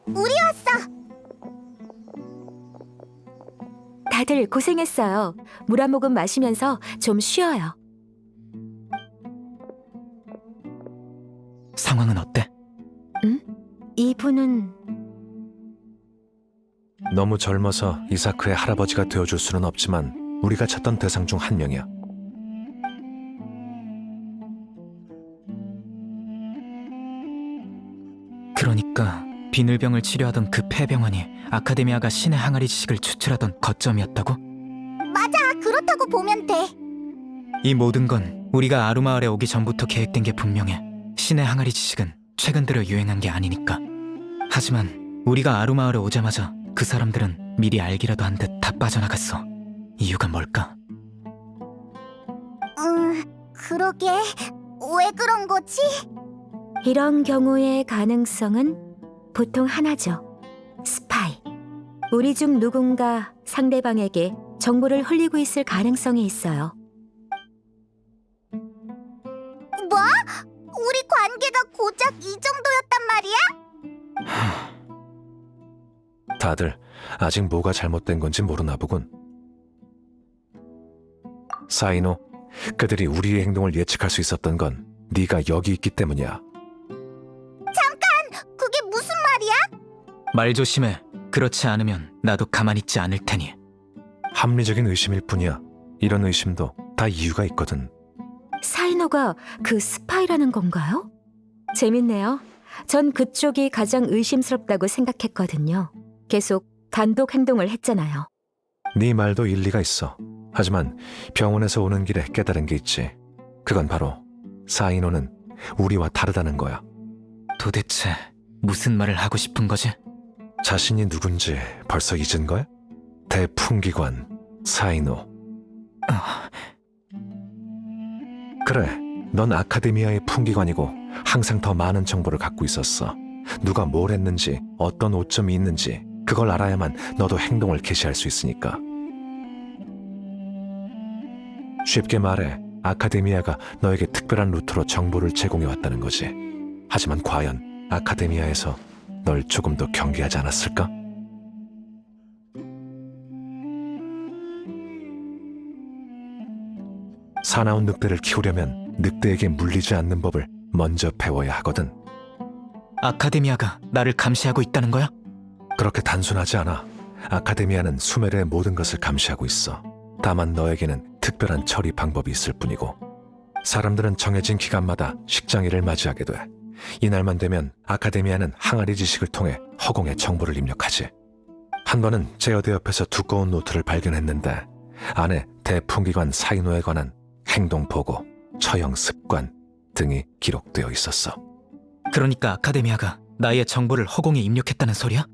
우리 왔어! 다들 고생했어요. 물 한 모금 마시면서 좀 쉬어요. 상황은 어때? 이분은 너무 젊어서 이사크의 할아버지가 되어줄 수는 없지만 우리가 찾던 대상 중 한 명이야. 그러니까 비늘병을 치료하던 그 폐병원이 아카데미아가 신의 항아리 지식을 추출하던 거점이었다고? 맞아, 그렇다고 보면 돼. 이 모든 건 우리가 아루마을에 오기 전부터 계획된 게 분명해. 신의 항아리 지식은 최근 들어 유행한 게 아니니까. 하지만 우리가 아루마을에 오자마자 그 사람들은 미리 알기라도 한 듯 다 빠져나갔어. 이유가 뭘까? 그러게. 왜 그런 거지? 이런 경우의 가능성은 보통 하나죠. 스파이. 우리 중 누군가 상대방에게 정보를 흘리고 있을 가능성이 있어요. 뭐? 우리 관계가 고작 이 정도였단 말이야? 다들 아직 뭐가 잘못된 건지 모르나 보군. 사이노, 그들이 우리의 행동을 예측할 수 있었던 건 네가 여기 있기 때문이야. 그게 무슨 말이야? 말 조심해. 그렇지 않으면 나도 가만히 있지 않을 테니. 합리적인 의심일 뿐이야. 이런 의심도 다 이유가 있거든. 사이노가 그 스파이라는 건가요? 재밌네요. 전 그쪽이 가장 의심스럽다고 생각했거든요. 계속 단독 행동을 했잖아요. 네 말도 일리가 있어. 하지만 병원에서 오는 길에 깨달은 게 있지. 그건 바로 사이노는 우리와 다르다는 거야. 도대체 무슨 말을 하고 싶은 거지? 자신이 누군지 벌써 잊은 거야? 대풍기관 사이노. 그래, 넌 아카데미아의 풍기관이고 항상 더 많은 정보를 갖고 있었어. 누가 뭘 했는지, 어떤 오점이 있는지 그걸 알아야만 너도 행동을 개시할 수 있으니까. 쉽게 말해, 아카데미아가 너에게 특별한 루트로 정보를 제공해 왔다는 거지. 하지만 과연 아카데미아에서 널 조금 더 경계하지 않았을까? 사나운 늑대를 키우려면 늑대에게 물리지 않는 법을 먼저 배워야 하거든. 아카데미아가 나를 감시하고 있다는 거야? 그렇게 단순하지 않아. 아카데미아는 수메르의 모든 것을 감시하고 있어. 다만 너에게는 특별한 처리 방법이 있을 뿐이고. 사람들은 정해진 기간마다 식장일을 맞이하게 돼. 이날만 되면 아카데미아는 항아리 지식을 통해 허공에 정보를 입력하지. 한 번은 제어대 옆에서 두꺼운 노트를 발견했는데 안에 대풍기관 사이노에 관한 행동 보고, 처형 습관 등이 기록되어 있었어. 그러니까 아카데미아가 나의 정보를 허공에 입력했다는 소리야?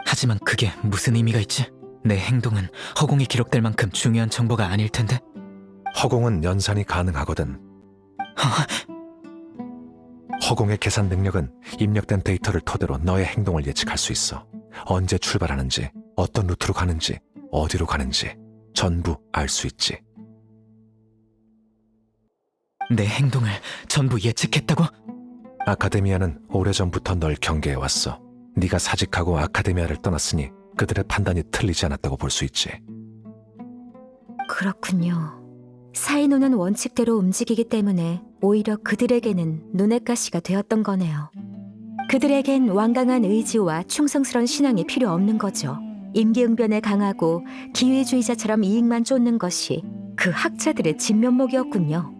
하지만 그게 무슨 의미가 있지? 내 행동은 허공에 기록될 만큼 중요한 정보가 아닐 텐데. 허공은 연산이 가능하거든. 허공의 계산 능력은 입력된 데이터를 토대로 너의 행동을 예측할 수 있어. 언제 출발하는지, 어떤 루트로 가는지, 어디로 가는지 전부 알 수 있지. 내 행동을 전부 예측했다고? 아카데미아는 오래전부터 널 경계해왔어. 네가 사직하고 아카데미아를 떠났으니 그들의 판단이 틀리지 않았다고 볼 수 있지. 그렇군요. 사이노는 원칙대로 움직이기 때문에 오히려 그들에게는 눈엣가시가 되었던 거네요. 그들에겐 완강한 의지와 충성스런 신앙이 필요 없는 거죠. 임기응변에 강하고 기회주의자처럼 이익만 쫓는 것이 그 학자들의 진면목이었군요.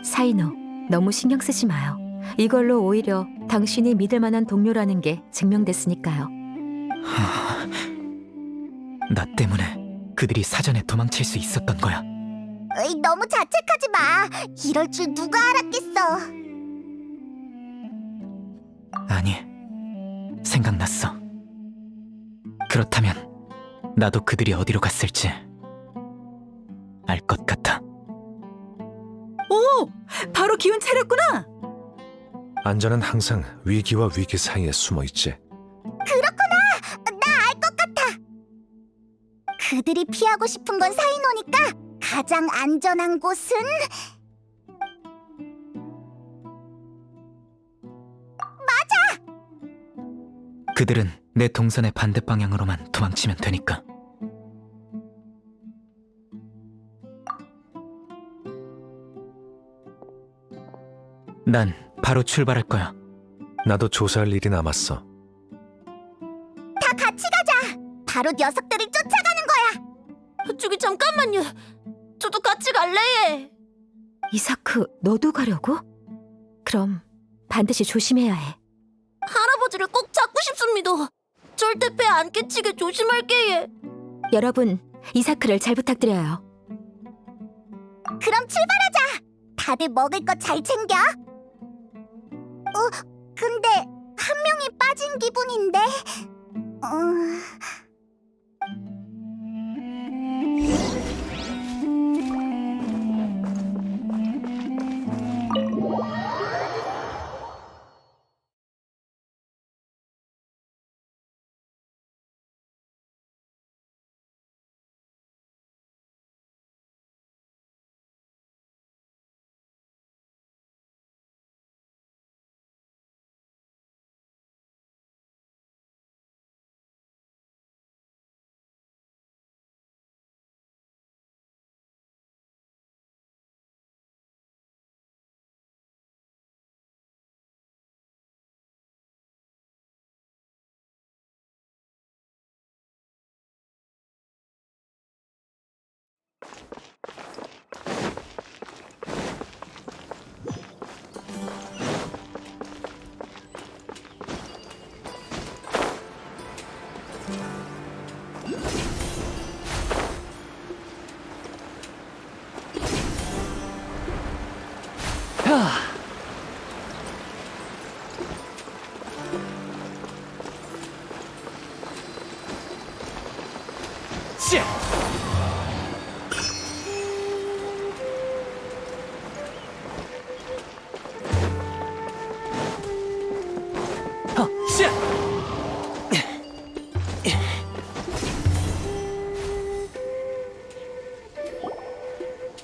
사이노, 너무 신경 쓰지 마요. 이걸로 오히려 당신이 믿을 만한 동료라는 게 증명됐으니까요. 나 때문에 그들이 사전에 도망칠 수 있었던 거야. 너무 자책하지 마. 이럴 줄 누가 알았겠어. 아니, 생각났어. 그렇다면 나도 그들이 어디로 갔을지 알 것 같아. 오! 바로 기운 차렸구나! 안전은 항상 위기와 위기 사이에 숨어 있지. 나 알 것 같아. 그들이 피하고 싶은 건 사이노니까 가장 안전한 곳은 그들은 내 동선의 반대 방향으로만 도망치면 되니까. 난 바로 출발할 거야. 나도 조사할 일이 남았어. 다 같이 가자. 바로 녀석들을 쫓아가는 거야. 저기 잠깐만요. 저도 같이 갈래. 이사크, 너도 가려고? 그럼 반드시 조심해야 해. 할아버지를 꼭 잡고 싶습니다. 절대 배 안 끼치게 조심할게. 여러분, 이사크를 잘 부탁드려요. 그럼 출발하자. 다들 먹을 것 잘 챙겨. 근데 한 명이 빠진 기분인데.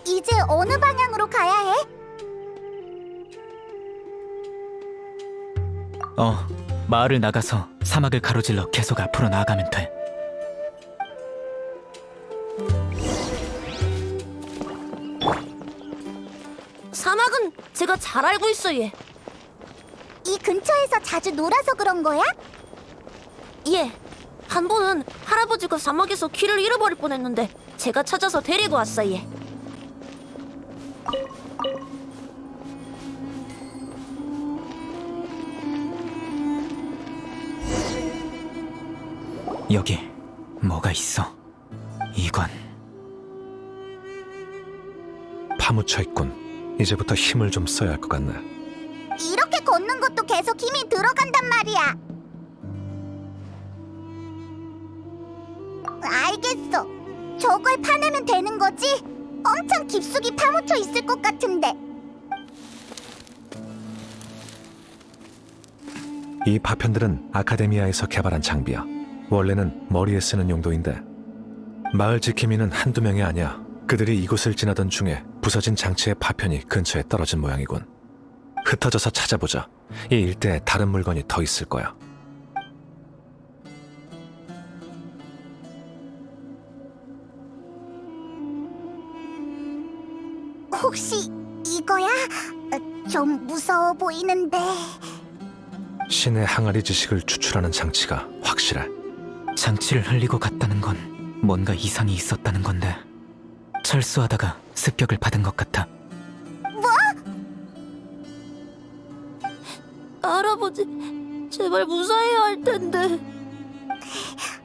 이제 어느 방향으로 가야 해? 마을을 나가서 사막을 가로질러 계속 앞으로 나아가면 돼. 사막은 제가 잘 알고 있어. 예. 이 근처에서 자주 놀아서 그런 거야? 예. 한 번은 할아버지가 사막에서 길을 잃어버릴 뻔했는데 제가 찾아서 데리고 왔어. 예. 여기 뭐가 있어? 이건 파묻혀 있군. 이제부터 힘을 좀 써야 할 것 같네. 이렇게 걷는 것도 계속 힘이 들어간단 말이야. 알겠어. 저걸 파내면 되는 거지? 엄청 깊숙이 파묻혀 있을 것 같은데. 이 파편들은 아카데미아에서 개발한 장비야. 원래는 머리에 쓰는 용도인데 마을 지킴이는 한두 명이 아니야. 그들이 이곳을 지나던 중에 부서진 장치의 파편이 근처에 떨어진 모양이군. 흩어져서 찾아보자. 이 일대에 다른 물건이 더 있을 거야. 혹시 이거야? 좀 무서워 보이는데. 신의 항아리 지식을 추출하는 장치가 확실해. 장치를 흘리고 갔다는 건 뭔가 이상이 있었다는 건데 철수하다가 습격을 받은 것 같아. 할아버지, 제발 무사해야 할 텐데.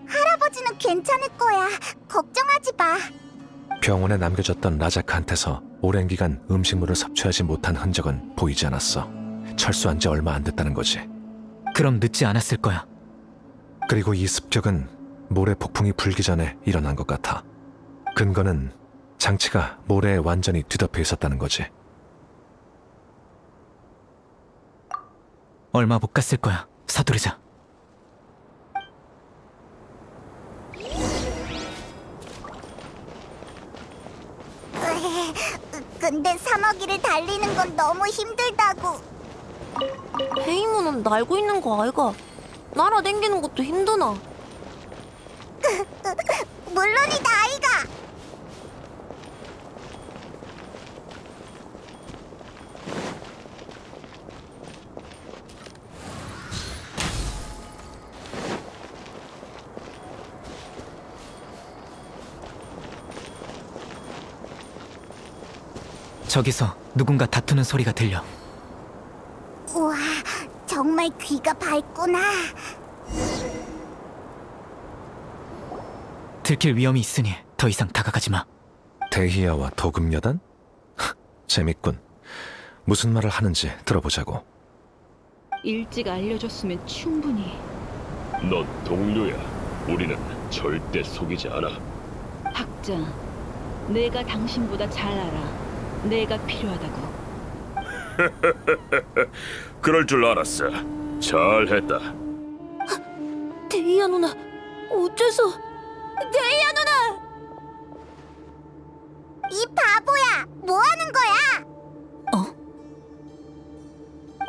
할아버지는 괜찮을 거야. 걱정하지 마. 병원에 남겨졌던 라자크한테서 오랜 기간 음식물을 섭취하지 못한 흔적은 보이지 않았어. 철수한 지 얼마 안 됐다는 거지. 그럼 늦지 않았을 거야. 그리고 이 습격은 모래 폭풍이 불기 전에 일어난 것 같아. 근거는 장치가 모래에 완전히 뒤덮여 있었다는 거지. 얼마 못 갔을 거야. 서두르자. 근데 사마귀를 달리는 건 너무 힘들다고. 페이몬은 날고 있는 거 아이가? 날아댕기는 것도 힘드나? 물론이다, 아이가. 저기서 누군가 다투는 소리가 들려. 우와, 정말 귀가 밝구나. 들킬 위험이 있으니 더 이상 다가가지 마. 데히아와 도금여단? 재밌군. 무슨 말을 하는지 들어보자고. 일찍 알려줬으면 충분히. 넌 동료야. 우리는 절대 속이지 않아. 학자, 내가 당신보다 잘 알아. 내가 필요하다고. 그럴 줄 알았어. 잘했다. 데이아 누나, 어째서? 데이아 누나! 이 바보야, 뭐 하는 거야?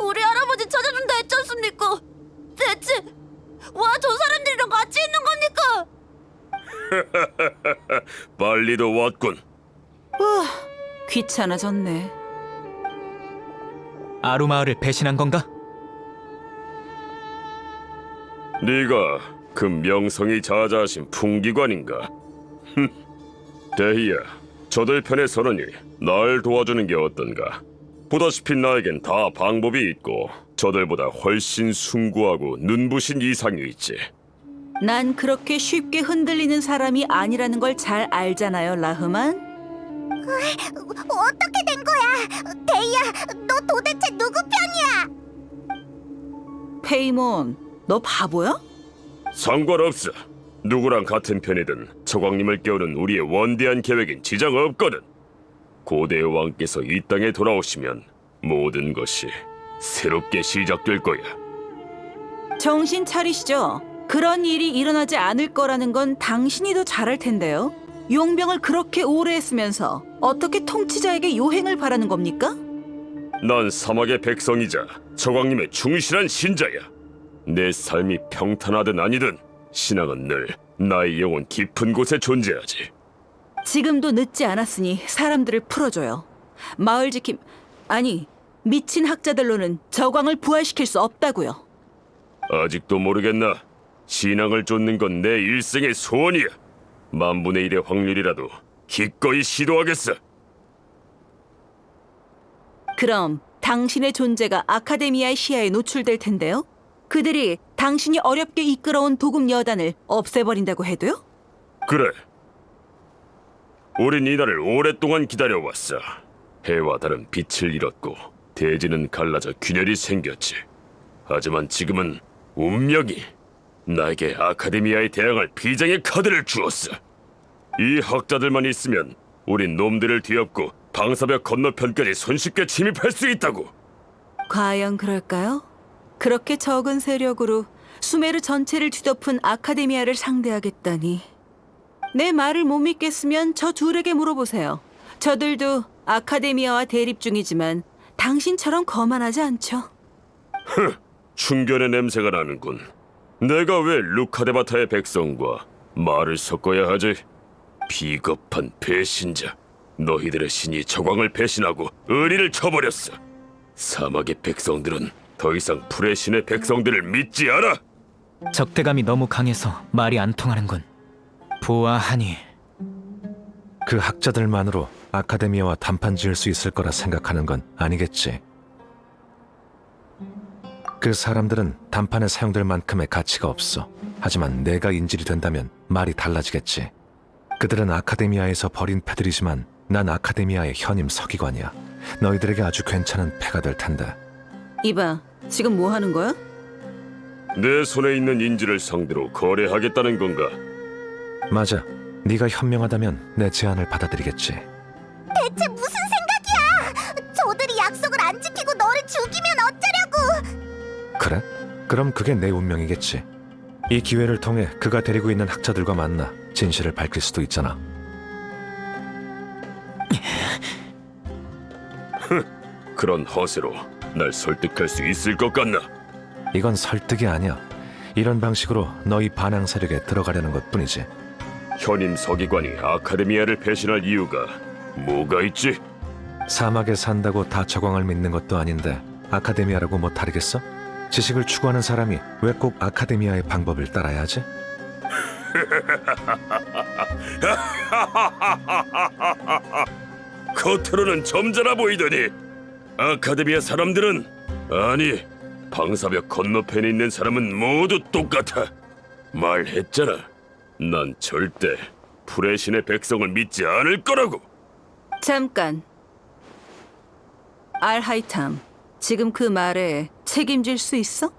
우리 할아버지 찾아준다 했지 않습니까? 대체 와 저 사람들이랑 같이 있는 겁니까? 빨리도 왔군. 귀찮아졌네. 아루마을을 배신한 건가? 네가 그 명성이 자자하신 풍기관인가? 데히야, 저들 편에 서느니 날 도와주는 게 어떤가? 보다시피 나에겐 다 방법이 있고 저들보다 훨씬 숭고하고 눈부신 이상이 있지. 난 그렇게 쉽게 흔들리는 사람이 아니라는 걸 잘 알잖아요, 라흐만. 어떻게 된 거야? 데이야, 너 도대체 누구 편이야? 페이몬, 너 바보야? 상관없어. 누구랑 같은 편이든 저광님을 깨우는 우리의 원대한 계획엔 지장 없거든. 고대의 왕께서 이 땅에 돌아오시면 모든 것이 새롭게 시작될 거야. 정신 차리시죠. 그런 일이 일어나지 않을 거라는 건 당신이 더 잘할 텐데요. 용병을 그렇게 오래 했으면서 어떻게 통치자에게 요행을 바라는 겁니까? 난 사막의 백성이자 저광님의 충실한 신자야. 내 삶이 평탄하든 아니든 신앙은 늘 나의 영혼 깊은 곳에 존재하지. 지금도 늦지 않았으니 사람들을 풀어줘요. 마을 지킴, 아니 미친 학자들로는 저광을 부활시킬 수 없다고요. 아직도 모르겠나? 신앙을 쫓는 건 내 일생의 소원이야. 만분의 1의 확률이라도 기꺼이 시도하겠어. 그럼 당신의 존재가 아카데미아의 시야에 노출될 텐데요? 그들이 당신이 어렵게 이끌어온 도금 여단을 없애버린다고 해도요? 그래. 우린 이 날을 오랫동안 기다려왔어. 해와 달은 빛을 잃었고 대지는 갈라져 균열이 생겼지. 하지만 지금은 운명이 나에게 아카데미아에 대항할 비장의 카드를 주었어. 이 학자들만 있으면 우린 놈들을 뒤엎고 방사벽 건너편까지 손쉽게 침입할 수 있다고. 과연 그럴까요? 그렇게 적은 세력으로 수메르 전체를 뒤덮은 아카데미아를 상대하겠다니. 내 말을 못 믿겠으면 저 둘에게 물어보세요. 저들도 아카데미아와 대립 중이지만 당신처럼 거만하지 않죠. 충견의 냄새가 나는군. 내가 왜 루카데바타의 백성과 말을 섞어야 하지? 비겁한 배신자. 너희들의 신이 저광을 배신하고 의리를 쳐버렸어. 사막의 백성들은 더 이상 불의 신의 백성들을 믿지 않아. 적대감이 너무 강해서 말이 안 통하는군. 보아하니 그 학자들만으로 아카데미아와 단판 지을 수 있을 거라 생각하는 건 아니겠지. 그 사람들은 단판에 사용될 만큼의 가치가 없어. 하지만 내가 인질이 된다면 말이 달라지겠지. 그들은 아카데미아에서 버린 패들이지만 난 아카데미아의 현임 서기관이야. 너희들에게 아주 괜찮은 패가 될 텐데. 이봐, 지금 뭐 하는 거야? 내 손에 있는 인질을 상대로 거래하겠다는 건가? 맞아. 네가 현명하다면 내 제안을 받아들이겠지. 대체 무슨 생각이야? 저들이 약속을 안 지키고 너를 죽이면 어쩌려고? 그래? 그럼 그게 내 운명이겠지. 이 기회를 통해 그가 데리고 있는 학자들과 만나 진실을 밝힐 수도 있잖아. 그런 허세로 날 설득할 수 있을 것 같나? 이건 설득이 아니야. 이런 방식으로 너희 반항 세력에 들어가려는 것뿐이지. 현임 서기관이 아카데미아를 배신할 이유가 뭐가 있지? 사막에 산다고 다 저광을 믿는 것도 아닌데 아카데미아라고 뭐 다르겠어? 지식을 추구하는 사람이 왜 꼭 아카데미아의 방법을 따라야 하지? 겉으로는 점잖아 보이더니 아카데미아 사람들은, 아니, 방사벽 건너편에 있는 사람은 모두 똑같아. 말했잖아. 난 절대 불의 신의 백성을 믿지 않을 거라고. 잠깐. 알하이탐, 지금 그 말에 책임질 수 있어?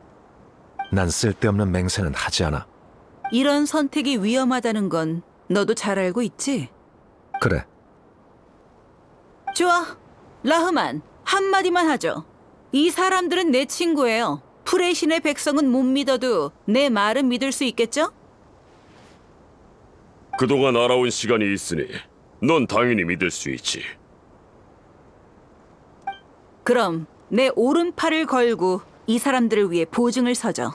난 쓸데없는 맹세는 하지 않아. 이런 선택이 위험하다는 건 너도 잘 알고 있지? 그래. 좋아. 라흐만, 한마디만 하죠. 이 사람들은 내 친구예요. 풀의 신의 백성은 못 믿어도 내 말은 믿을 수 있겠죠? 그동안 알아온 시간이 있으니 넌 당연히 믿을 수 있지. 그럼 내 오른팔을 걸고 이 사람들을 위해 보증을 서죠.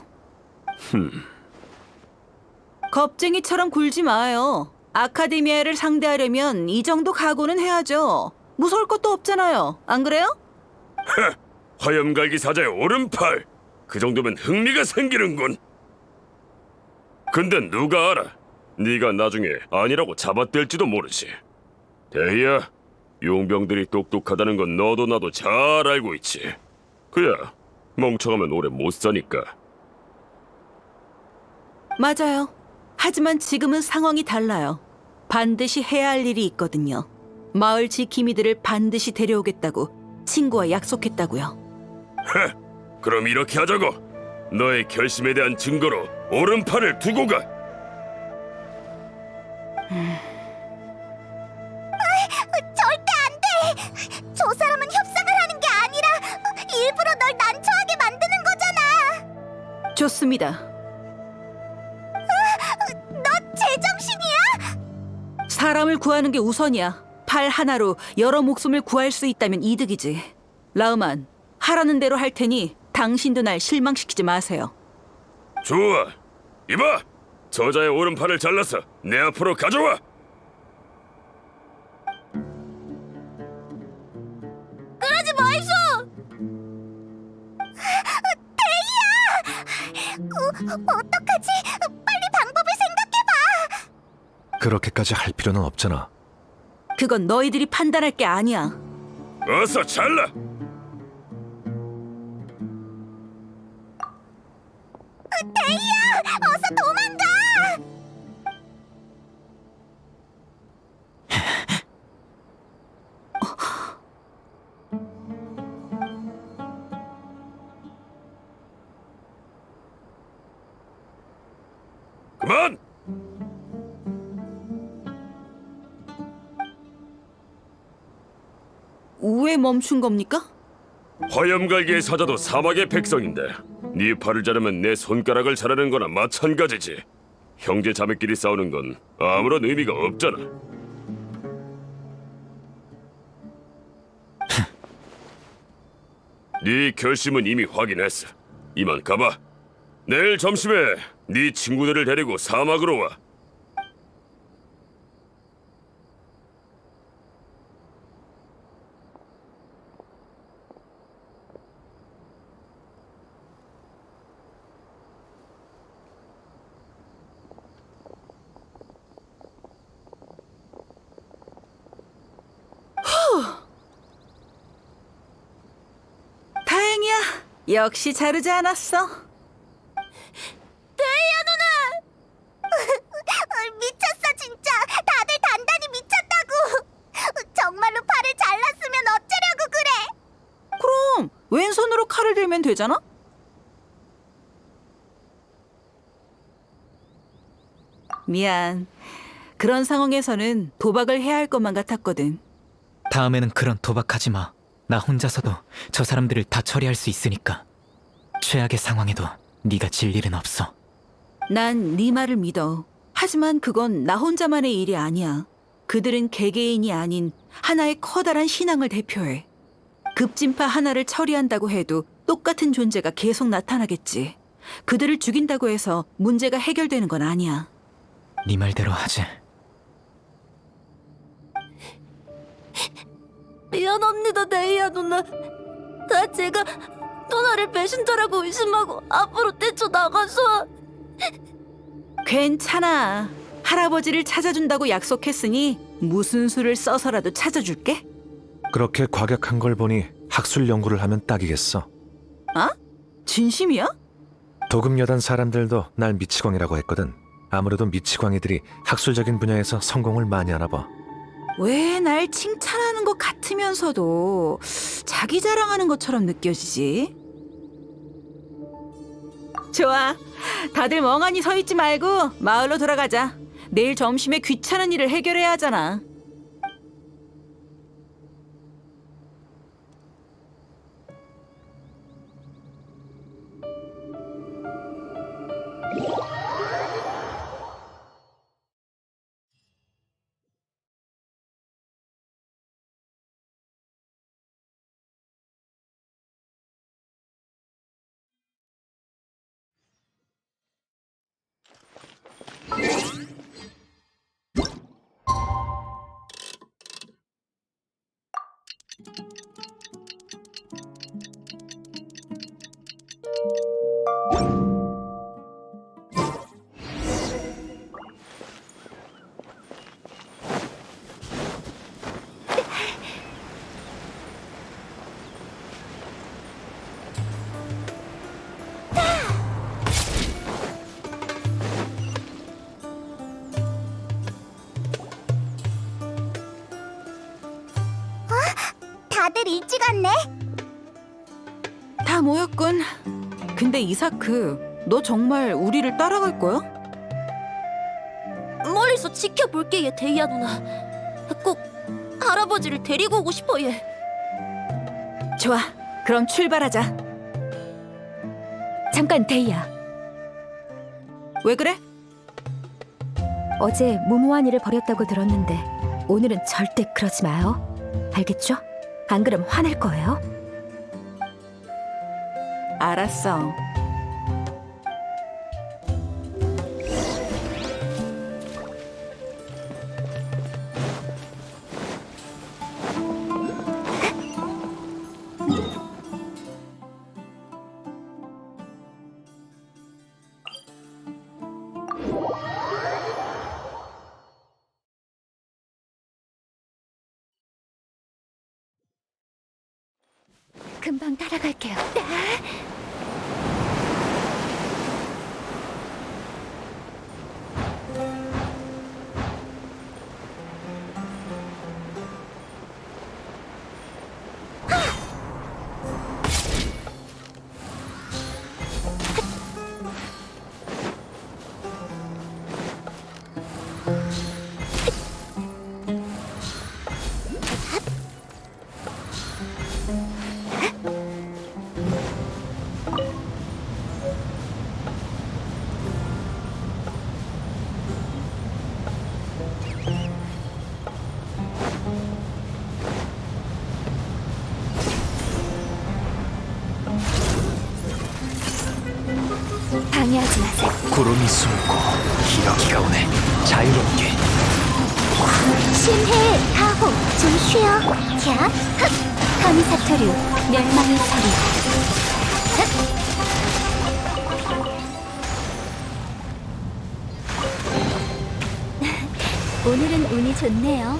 겁쟁이처럼 굴지 마요. 아카데미아를 상대하려면 이 정도 각오는 해야죠. 무서울 것도 없잖아요. 안 그래요? 화염갈기 사자의 오른팔! 그 정도면 흥미가 생기는군. 근데 누가 알아? 네가 나중에 아니라고 잡아댈지도 모르지. 대희야, 용병들이 똑똑하다는 건 너도 나도 잘 알고 있지. 그야, 멍청하면 오래 못 사니까. 맞아요. 하지만 지금은 상황이 달라요. 반드시 해야 할 일이 있거든요. 마을 지킴이들을 반드시 데려오겠다고 친구와 약속했다고요. 그럼 이렇게 하자고. 너의 결심에 대한 증거로 오른팔을 두고 가. 절대 안 돼! 저 사람은 협상을 하는 게 아니라 일부러 널 난처하게 만드는 거잖아! 좋습니다. 너 제정신이야? 사람을 구하는 게 우선이야. 팔 하나로 여러 목숨을 구할 수 있다면 이득이지. 라흐만, 하라는 대로 할 테니 당신도 날 실망시키지 마세요. 좋아. 이봐! 저자의 오른팔을 잘라서 내 앞으로 가져와! 그러지 말소! 대희야! 어떡하지? 빨리 방법을 생각해봐! 그렇게까지 할 필요는 없잖아. 그건 너희들이 판단할 게 아니야. 어서 잘라! 대희야! 어서 도망가! 그만! 왜 멈춘 겁니까? 화염갈기의 사자도 사막의 백성인데 네 팔을 자르면 내 손가락을 자르는 거나 마찬가지지. 형제 자매끼리 싸우는 건 아무런 의미가 없잖아. 네 결심은 이미 확인했어. 이만 가봐. 내일 점심에 네 친구들을 데리고 사막으로 와. 역시 자르지 않았어. 미쳤어 진짜. 다들 단단히 미쳤다고. 정말로 팔을 잘랐으면 어쩌려고 그래. 그럼 왼손으로 칼을 들면 되잖아? 미안. 그런 상황에서는 도박을 해야 할 것만 같았거든. 다음에는 그런 도박하지 마. 나 혼자서도 저 사람들을 다 처리할 수 있으니까. 최악의 상황에도 네가 질 일은 없어. 난 네 말을 믿어. 하지만 그건 나 혼자만의 일이 아니야. 그들은 개개인이 아닌 하나의 커다란 신앙을 대표해. 급진파 하나를 처리한다고 해도 똑같은 존재가 계속 나타나겠지. 그들을 죽인다고 해서 문제가 해결되는 건 아니야. 네 말대로 하지. 미안합니다, 데이아 누나. 다 제가 누나를 배신자라고 의심하고 앞으로 뛰쳐나가서. 괜찮아. 할아버지를 찾아준다고 약속했으니 무슨 수를 써서라도 찾아줄게. 그렇게 과격한 걸 보니 학술 연구를 하면 딱이겠어. 진심이야? 도금여단 사람들도 날 미치광이라고 했거든. 아무래도 미치광이들이 학술적인 분야에서 성공을 많이 하나 봐. 왜 날 칭찬하는 것 같으면서도 자기 자랑하는 것처럼 느껴지지? 좋아. 다들 멍하니 서 있지 말고 마을로 돌아가자. 내일 점심에 귀찮은 일을 해결해야 하잖아. 다들 일찍 왔네. 다 모였군. 근데 이사크, 너 정말 우리를 따라갈 거야? 멀리서 지켜볼게, 얘 데이아 누나. 꼭 할아버지를 데리고 오고 싶어, 얘. 좋아. 그럼 출발하자. 잠깐 데이야. 왜 그래? 어제 무모한 일을 벌였다고 들었는데 오늘은 절대 그러지 마요. 알겠죠? 안 그럼 화낼 거예요. 알았어. 금방 따라갈게요. 방해하지 마세요. 구름이 숨고 기러기가 오네. 자유롭게. 심해 가호 좀 쉬어. 캬 흑 감사토류 멸망의 소리. 오늘은 운이 좋네요.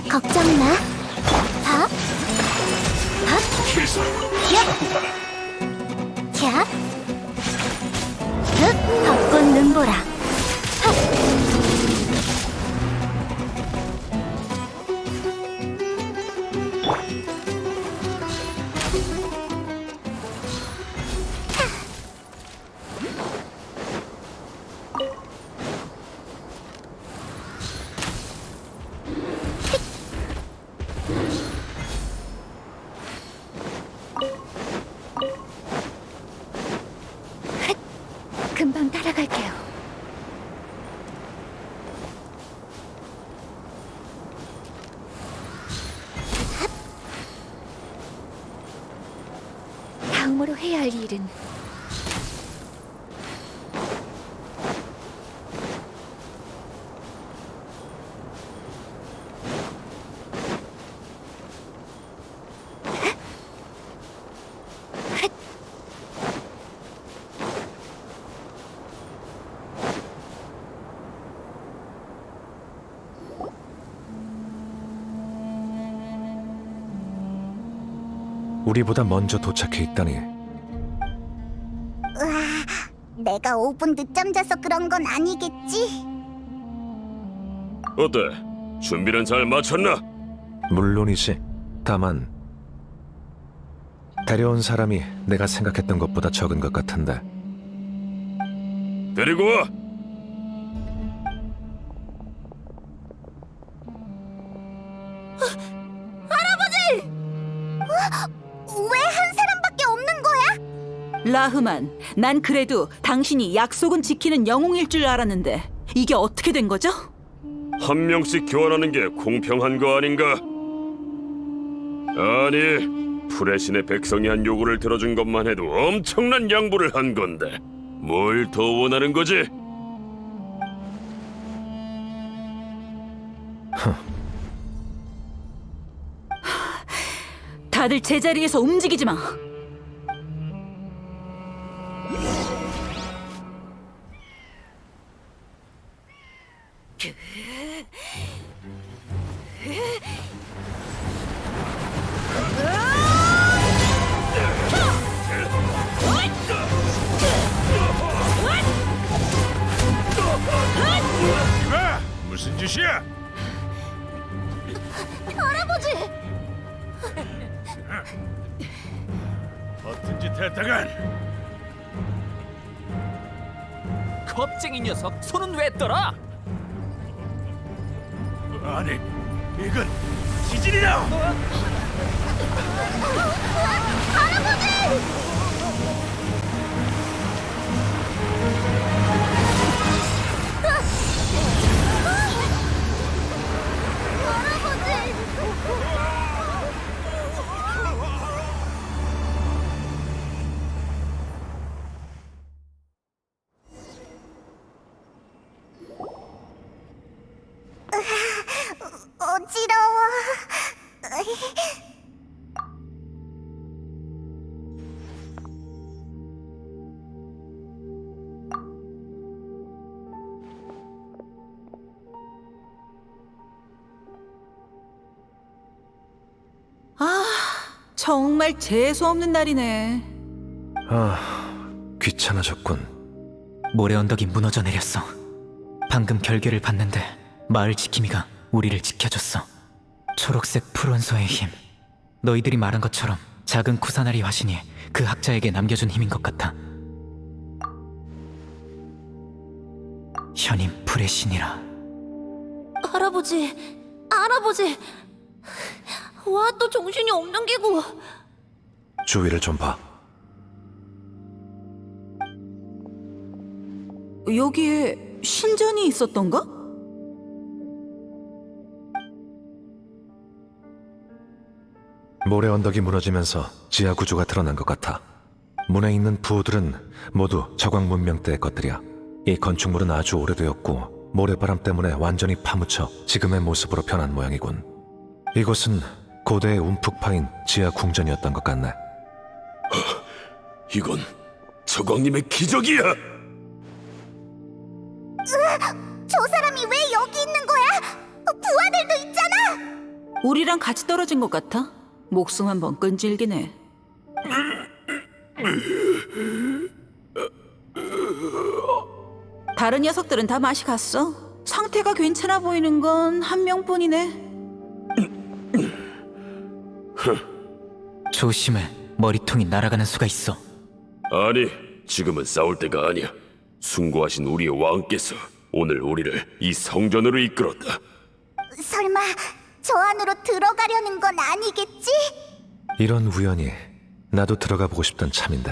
걱정 마. 밥. 밥. 얍. 얍. 흑. 벚꽃 눈보라. 헉. 금방 따라갈게요. 다음으로 해야 할 일은 우리보다 먼저 도착해 있다니. 으아, 내가 5분 늦잠 자서 그런 건 아니겠지? 어때? 준비는 잘 마쳤나? 물론이지. 다만 데려온 사람이 내가 생각했던 것보다 적은 것 같은데. 데리고 와. 왜 한 사람밖에 없는 거야? 라흐만, 난 그래도 당신이 약속은 지키는 영웅일 줄 알았는데 이게 어떻게 된 거죠? 한 명씩 교환하는 게 공평한 거 아닌가? 아니, 프레신의 백성이 한 요구를 들어준 것만 해도 엄청난 양보를 한 건데 뭘 더 원하는 거지? 다들 제자리에서 움직이지 마. 무슨 짓이야? 할아버지! 어떤 짓 했다간? 겁쟁이 녀석, 손은 왜 떨어? 아니, 이건 지진이야! 어지러워. 정말 재수없는 날이네. 귀찮아졌군. 모래 언덕이 무너져 내렸어. 방금 결계를 봤는데 마을 지킴이가 우리를 지켜줬어. 초록색 풀원소의 힘. 너희들이 말한 것처럼 작은 쿠사나리 화신이 그 학자에게 남겨준 힘인 것 같아. 현임 불의 신이라. 할아버지, 할아버지. 와, 또 정신이 엉망기고. 주위를 좀 봐. 여기에 신전이 있었던가? 모래 언덕이 무너지면서 지하 구조가 드러난 것 같아. 문에 있는 부호들은 모두 저광 문명 때의 것들이야. 이 건축물은 아주 오래되었고 모래바람 때문에 완전히 파묻혀 지금의 모습으로 변한 모양이군. 이곳은 고대의 움푹 파인 지하 궁전이었던 것 같네. 이건 저광님의 기적이야! 저 사람이 왜 여기 있는 거야? 부하들도 있잖아! 우리랑 같이 떨어진 것 같아. 목숨 한번 끈질기네. 다른 녀석들은 다 맛이 갔어. 상태가 괜찮아 보이는 건 한 명뿐이네. 조심해. 머리통이 날아가는 수가 있어. 아니, 지금은 싸울 때가 아니야. 숭고하신 우리의 왕께서 오늘 우리를 이 성전으로 이끌었다. 설마 저 안으로 들어가려는 건 아니겠지? 이런 우연이 나도 들어가 보고 싶던 참인데.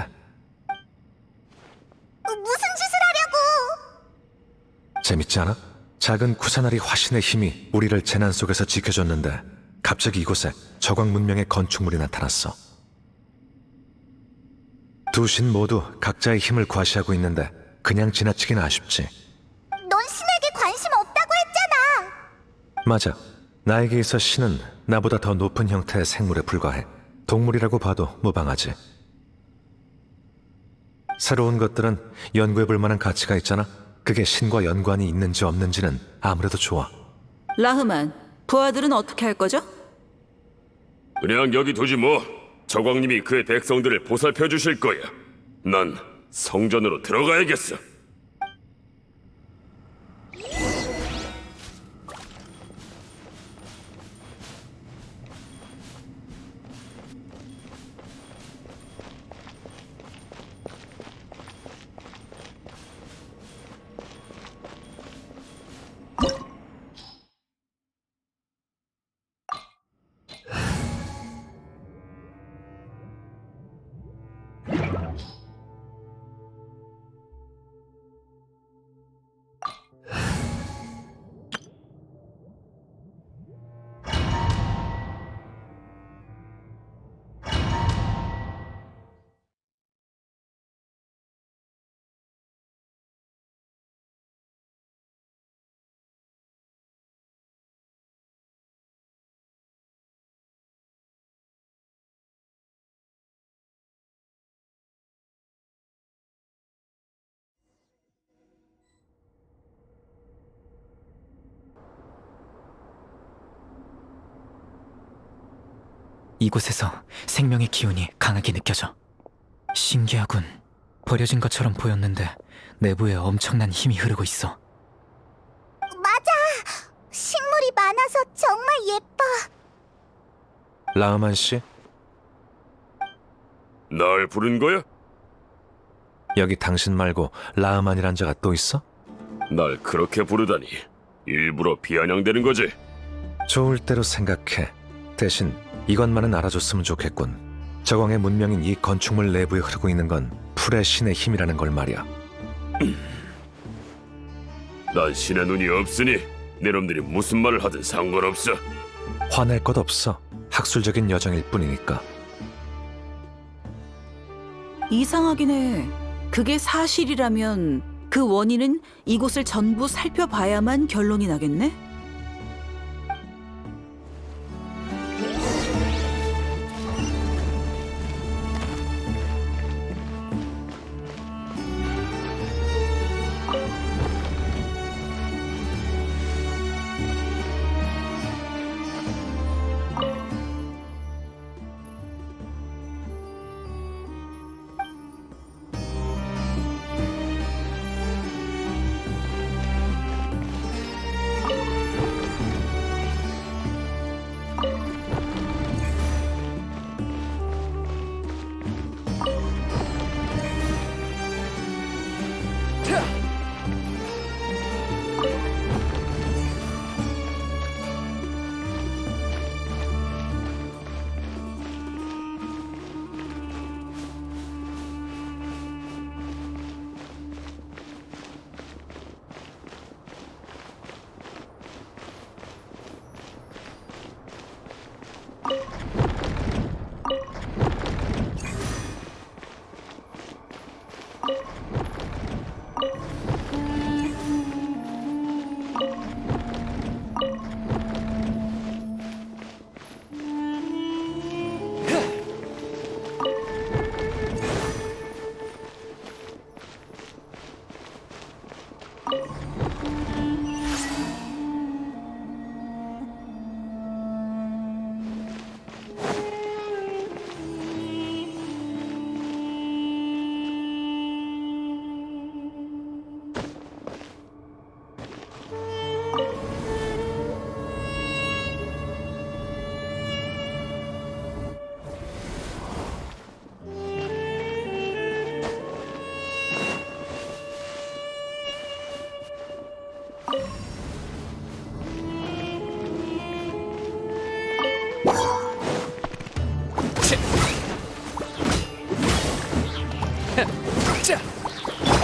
무슨 짓을 하려고? 재밌지 않아? 작은 쿠사나리 화신의 힘이 우리를 재난 속에서 지켜줬는데 갑자기 이곳에 저광 문명의 건축물이 나타났어. 두 신 모두 각자의 힘을 과시하고 있는데 그냥 지나치긴 아쉽지. 넌 신에게 관심 없다고 했잖아. 맞아. 나에게 있어 신은 나보다 더 높은 형태의 생물에 불과해. 동물이라고 봐도 무방하지. 새로운 것들은 연구해볼 만한 가치가 있잖아. 그게 신과 연관이 있는지 없는지는 아무래도 좋아. 라흐만, 부하들은 어떻게 할 거죠? 그냥 여기 두지 뭐. 저광님이 그의 백성들을 보살펴 주실 거야. 난 성전으로 들어가야겠어. 이곳에서 생명의 기운이 강하게 느껴져. 신기하군. 버려진 것처럼 보였는데 내부에 엄청난 힘이 흐르고 있어. 맞아. 식물이 많아서 정말 예뻐. 라흐만 씨, 날 부른 거야? 여기 당신 말고 라흐만이란 자가 또 있어? 날 그렇게 부르다니. 일부러 비아냥대는 거지? 좋을 대로 생각해. 대신 이것만은 알아줬으면 좋겠군. 저광의 문명인 이 건축물 내부에 흐르고 있는 건 풀의 신의 힘이라는 걸 말이야. 난 신의 눈이 없으니 내 놈들이 무슨 말을 하든 상관없어. 화낼 것 없어. 학술적인 여정일 뿐이니까. 이상하긴 해. 그게 사실이라면 그 원인은 이곳을 전부 살펴봐야만 결론이 나겠네?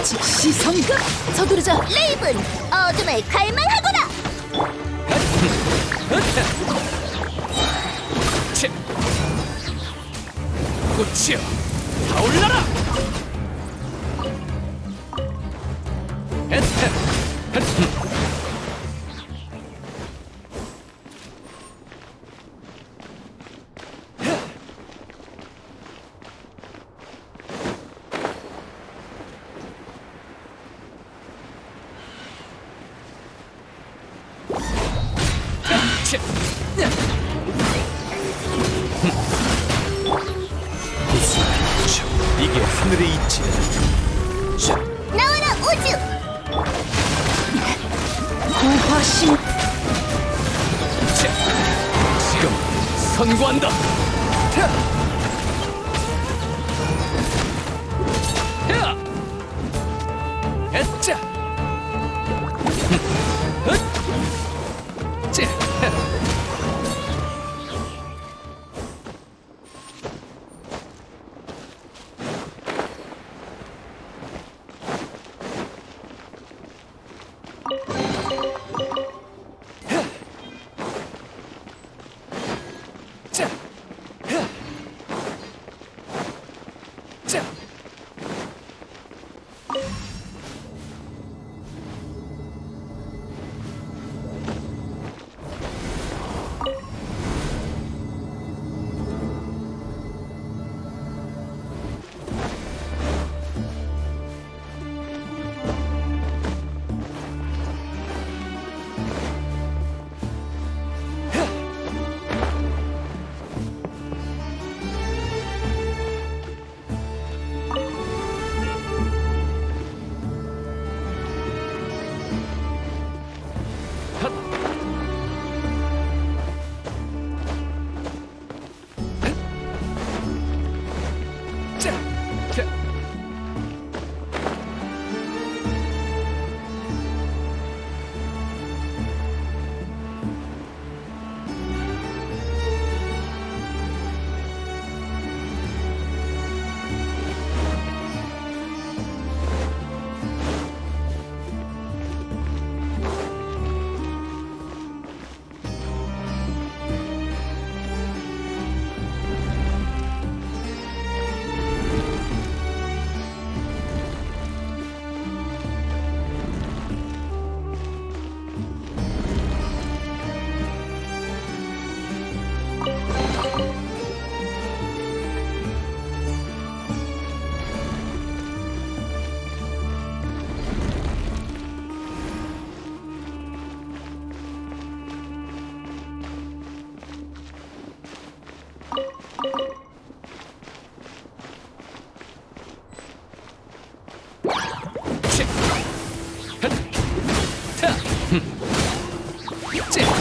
즉시 성급. 서두르자. 레이븐, 어둠을 갈망하거라. 꽃이여 타올라라. 이게 하늘의 이치. 나와라 우주. 고화신. 지금 선고한다. 에짜.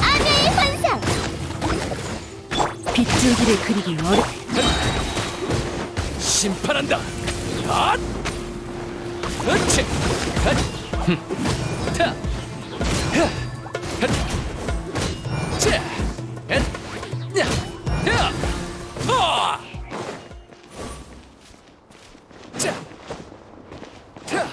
아내의 환상. 빗줄기를 그리기 어렵. 심판한다. 앗! 으치! 앗! 타! 앗! 자! 앗! 야! 야! 하! 자! 타!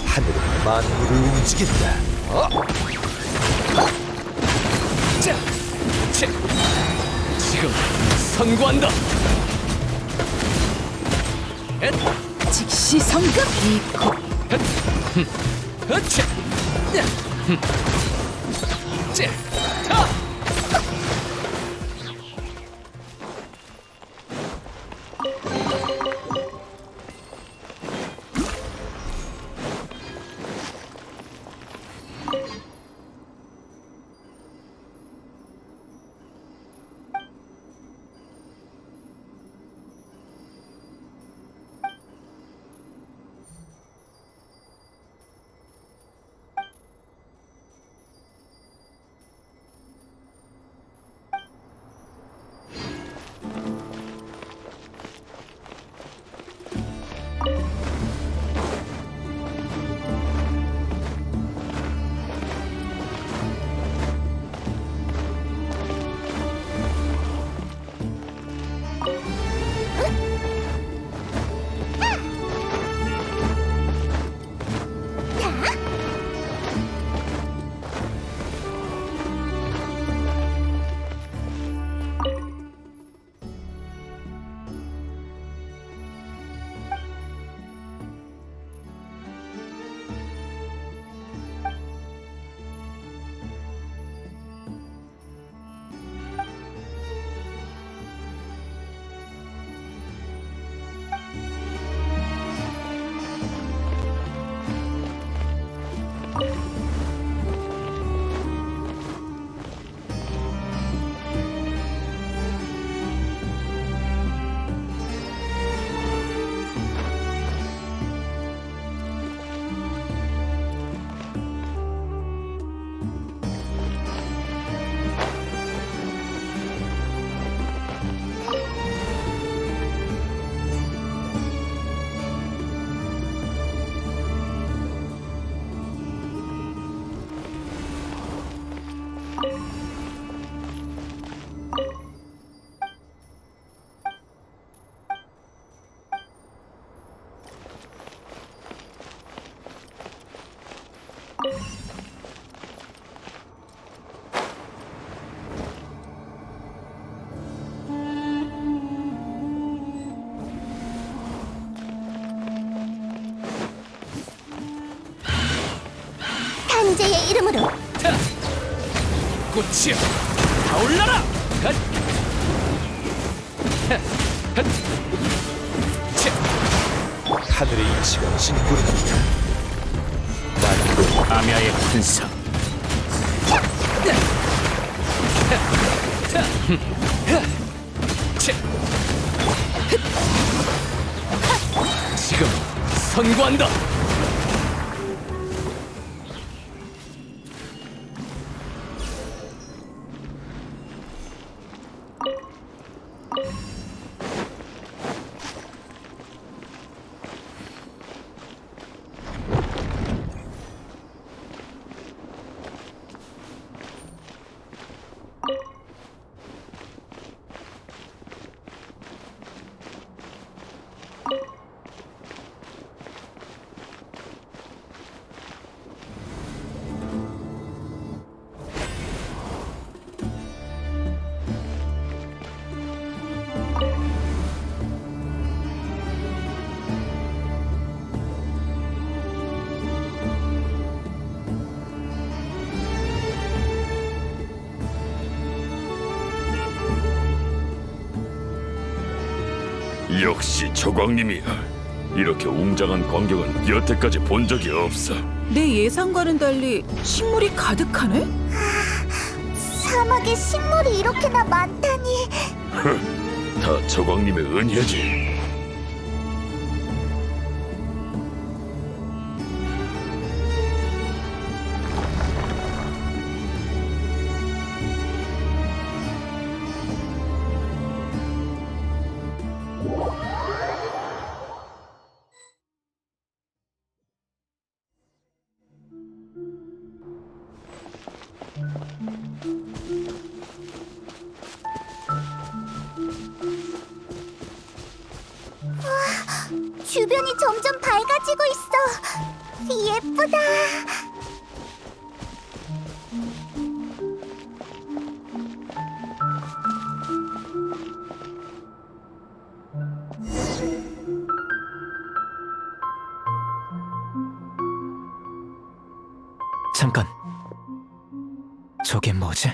하늘은 만물을 움직인다. 자! 자! 지금 선고한다. 엣! 즉시 성급. 이코. 으치! 야! 자! 타! 탄재의 이름으로 꽃이여, 타올라라! 핫! 핫! 차! 하늘의 이치가 진군한다. 나는 아미아의 환상. 지금 선고한다. 역시 저광님이야. 이렇게 웅장한 광경은 여태까지 본 적이 없어. 내 예상과는 달리 식물이 가득하네? 사막에 식물이 이렇게나 많다니. 다 저광님의 은혜지. 주변이 점점 밝아지고 있어. 예쁘다. 잠깐. 저게 뭐지?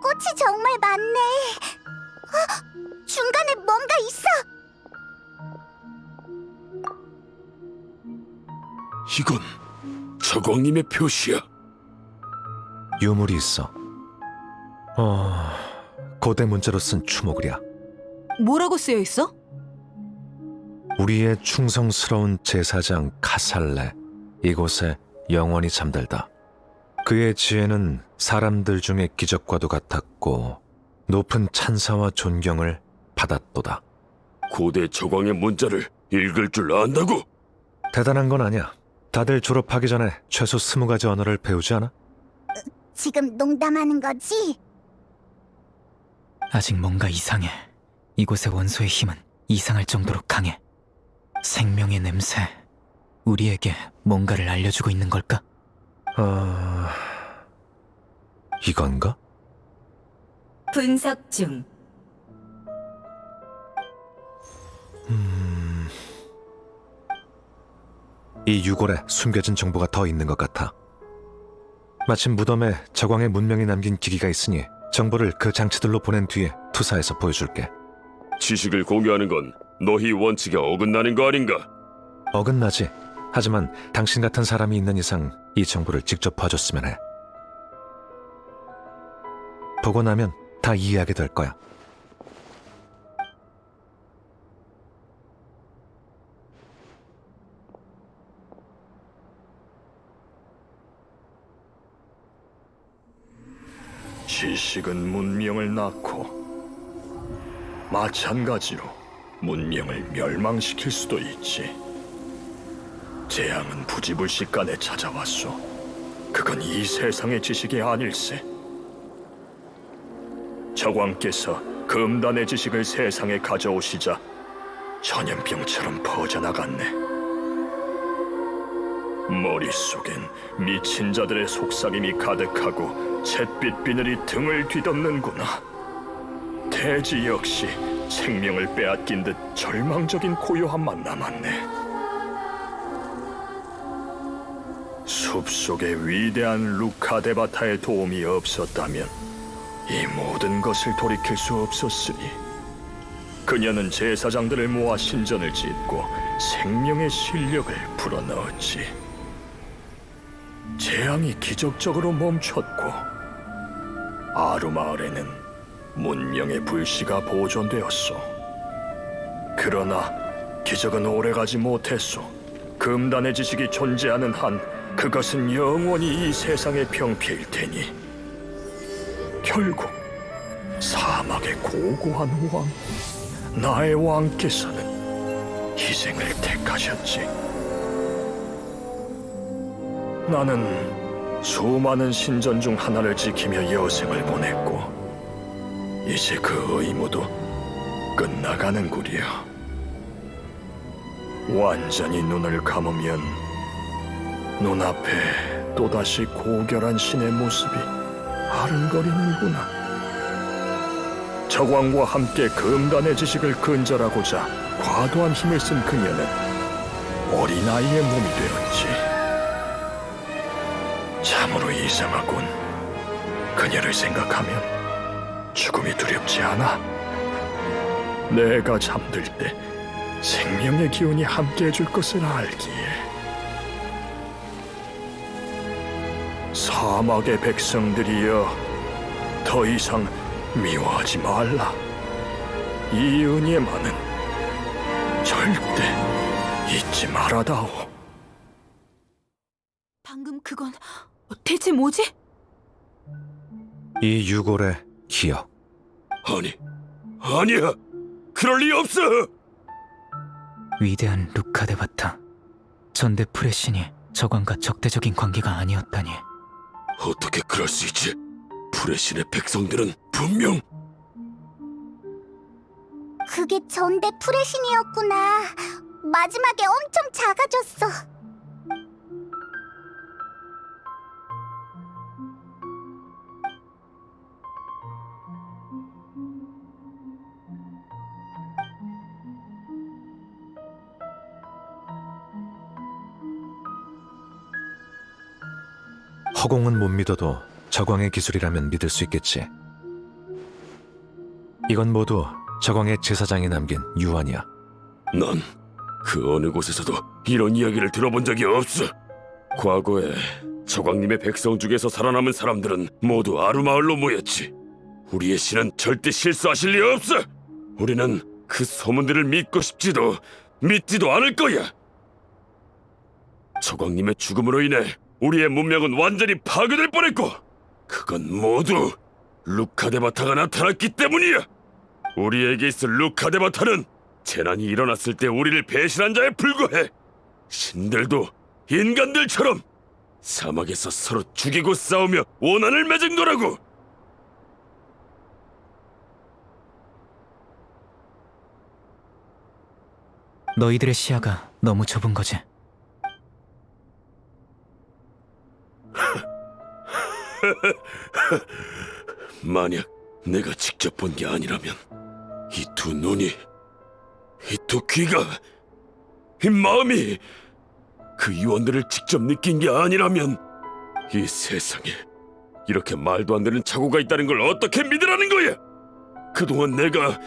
꽃이 정말 많네. 중간에 뭔가 있어. 이건 저광님의 표시야. 유물이 있어. 고대 문자로 쓴 추모글이야. 뭐라고 쓰여 있어? 우리의 충성스러운 제사장 카살레, 이곳에 영원히 잠들다. 그의 지혜는 사람들 중에 기적과도 같았고 높은 찬사와 존경을 받았도다. 고대 저광의 문자를 읽을 줄 안다고? 대단한 건 아니야. 다들 졸업하기 전에 최소 20가지 언어를 배우지 않아? 지금 농담하는 거지? 아직 뭔가 이상해. 이곳의 원소의 힘은 이상할 정도로 강해. 생명의 냄새. 우리에게 뭔가를 알려주고 있는 걸까? 이건가? 분석 중. 이 유골에 숨겨진 정보가 더 있는 것 같아. 마침 무덤에 저광의 문명이 남긴 기기가 있으니 정보를 그 장치들로 보낸 뒤에 투사해서 보여줄게. 지식을 공유하는 건 너희 원칙에 어긋나는 거 아닌가? 어긋나지. 하지만 당신 같은 사람이 있는 이상 이 정보를 직접 봐줬으면 해. 보고 나면 다 이해하게 될 거야. 지식은 문명을 낳고 마찬가지로 문명을 멸망시킬 수도 있지. 재앙은 부지불식간에 찾아왔소. 그건 이 세상의 지식이 아닐세. 저광께서 금단의 지식을 세상에 가져오시자 전염병처럼 퍼져나갔네. 머릿속엔 미친 자들의 속삭임이 가득하고 잿빛 비늘이 등을 뒤덮는구나. 대지 역시 생명을 빼앗긴 듯 절망적인 고요함만 남았네. 숲속의 위대한 루카데바타의 도움이 없었다면 이 모든 것을 돌이킬 수 없었으니, 그녀는 제사장들을 모아 신전을 짓고 생명의 실력을 불어넣었지. 재앙이 기적적으로 멈췄고 아루마을에는 문명의 불씨가 보존되었소. 그러나 기적은 오래가지 못했소. 금단의 지식이 존재하는 한 그것은 영원히 이 세상의 병폐일 테니 결국 사막의 고고한 왕, 나의 왕께서는 희생을 택하셨지. 나는 수많은 신전 중 하나를 지키며 여생을 보냈고 이제 그 의무도 끝나가는구려. 완전히 눈을 감으면 눈앞에 또다시 고결한 신의 모습이 아른거리는구나. 저광과 함께 금단의 지식을 근절하고자 과도한 힘을 쓴 그녀는 어린아이의 몸이 되었지. 참으로 이상하군. 그녀를 생각하면 죽음이 두렵지 않아. 내가 잠들 때 생명의 기운이 함께 해줄 것을 알기에. 사막의 백성들이여, 더 이상 미워하지 말라. 이 은혜만은 절대 잊지 말아다오. 방금 그건 대체 뭐지? 이 유골의 기억. 아니야. 그럴 리 없어. 위대한 루카데바타. 전대 프레신이 저관과 적대적인 관계가 아니었다니. 어떻게 그럴 수 있지? 프레신의 백성들은 분명 그게 전대 프레신이었구나. 마지막에 엄청 작아졌어. 허공은 못 믿어도 저광의 기술이라면 믿을 수 있겠지. 이건 모두 저광의 제사장이 남긴 유언이야. 난 그 어느 곳에서도 이런 이야기를 들어본 적이 없어. 과거에 저광님의 백성 중에서 살아남은 사람들은 모두 아루마을로 모였지. 우리의 신은 절대 실수하실 리 없어. 우리는 그 소문들을 믿고 싶지도 믿지도 않을 거야. 저광님의 죽음으로 인해 우리의 문명은 완전히 파괴될 뻔했고, 그건 모두 루카데바타가 나타났기 때문이야. 우리에게 있을 루카데바타는 재난이 일어났을 때 우리를 배신한 자에 불과해. 신들도 인간들처럼 사막에서 서로 죽이고 싸우며 원한을 맺은 거라고. 너희들의 시야가 너무 좁은 거지. 만약 내가 직접 본 게 아니라면, 이 두 눈이, 이 두 귀가, 이 마음이 그 유언들을 직접 느낀 게 아니라면, 이 세상에 이렇게 말도 안 되는 착오가 있다는 걸 어떻게 믿으라는 거야? 그동안 내가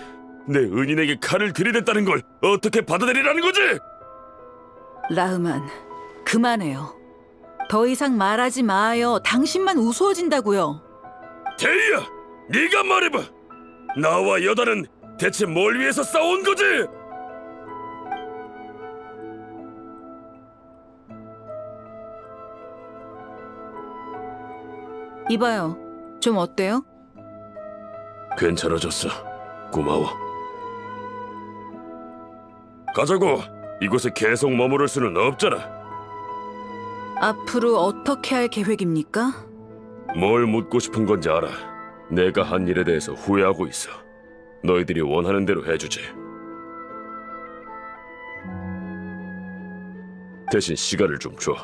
내 은인에게 칼을 들이댔다는 걸 어떻게 받아들이라는 거지? 라흐만, 그만해요. 더 이상 말하지 마요. 당신만 우스워진다고요. 데이야, 네가 말해봐. 나와 여단은 대체 뭘 위해서 싸운 거지? 이봐요. 좀 어때요? 괜찮아졌어. 고마워. 가자고. 이곳에 계속 머무를 수는 없잖아. 앞으로 어떻게 할 계획입니까? 뭘 묻고 싶은 건지 알아. 내가 한 일에 대해서 후회하고 있어. 너희들이 원하는 대로 해주지. 대신 시간을 좀 줘.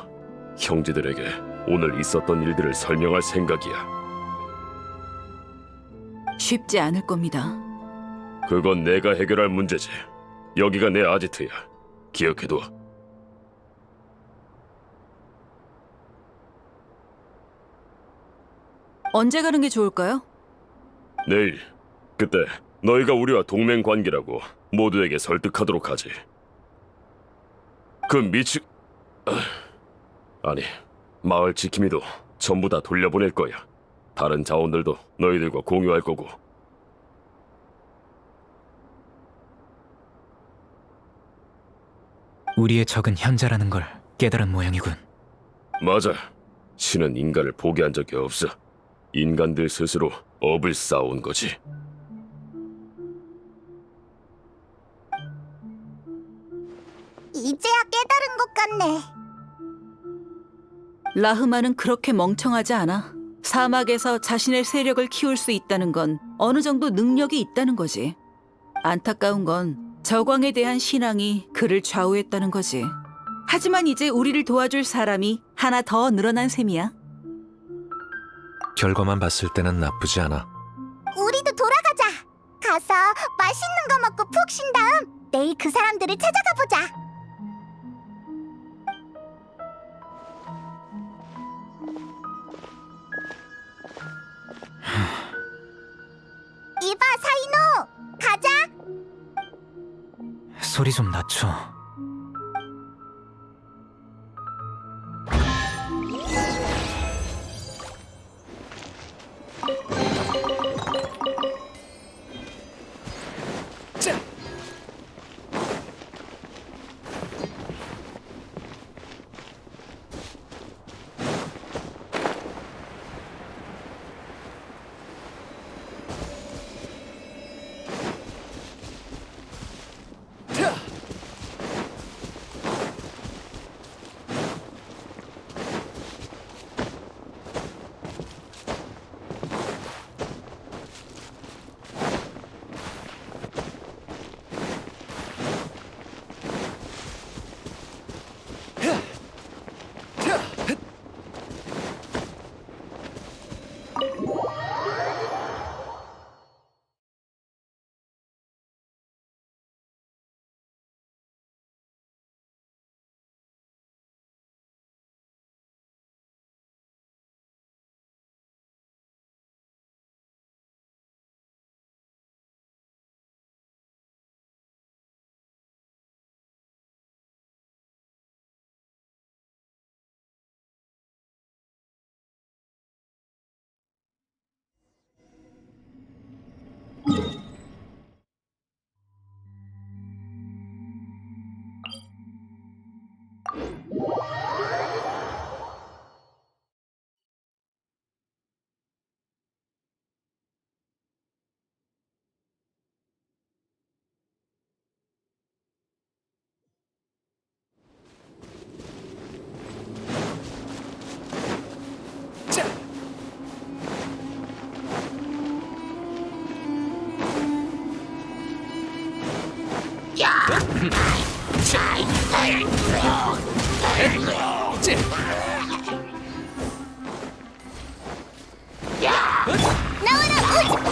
형제들에게 오늘 있었던 일들을 설명할 생각이야. 쉽지 않을 겁니다. 그건 내가 해결할 문제지. 여기가 내 아지트야. 기억해둬. 언제 가는 게 좋을까요? 내일. 그때 너희가 우리와 동맹 관계라고 모두에게 설득하도록 하지. 그 미치... 아니, 마을 지킴이도 전부 다 돌려보낼 거야. 다른 자원들도 너희들과 공유할 거고. 우리의 적은 현자라는 걸 깨달은 모양이군. 맞아. 신은 인간을 포기한 적이 없어. 인간들 스스로 업을 쌓아온 거지. 이제야 깨달은 것 같네. 라흐마는 그렇게 멍청하지 않아. 사막에서 자신의 세력을 키울 수 있다는 건 어느 정도 능력이 있다는 거지. 안타까운 건 저광에 대한 신앙이 그를 좌우했다는 거지. 하지만 이제 우리를 도와줄 사람이 하나 더 늘어난 셈이야. 결과만 봤을 때는 나쁘지 않아. 우리도 돌아가자. 가서 맛있는 거 먹고 푹 쉰 다음 내일 그 사람들을 찾아가 보자. 이봐, 사이노. 가자. 소리 좀 낮춰.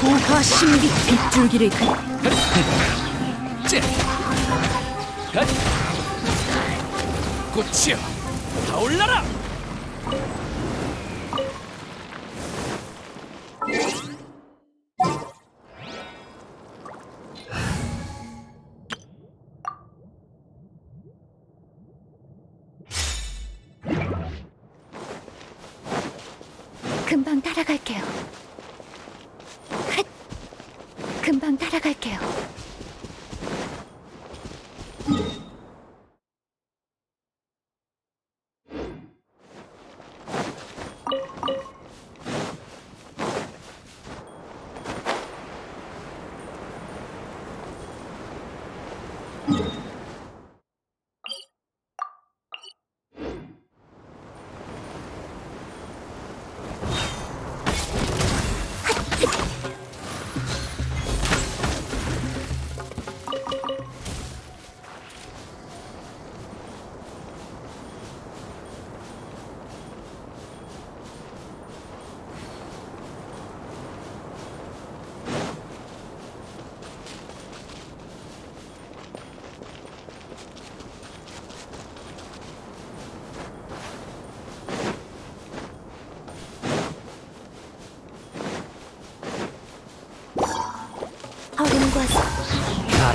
고화 신비 빗줄기를 꽃이여 타올라라. 금방 따라갈게요. 금방 따라갈게요.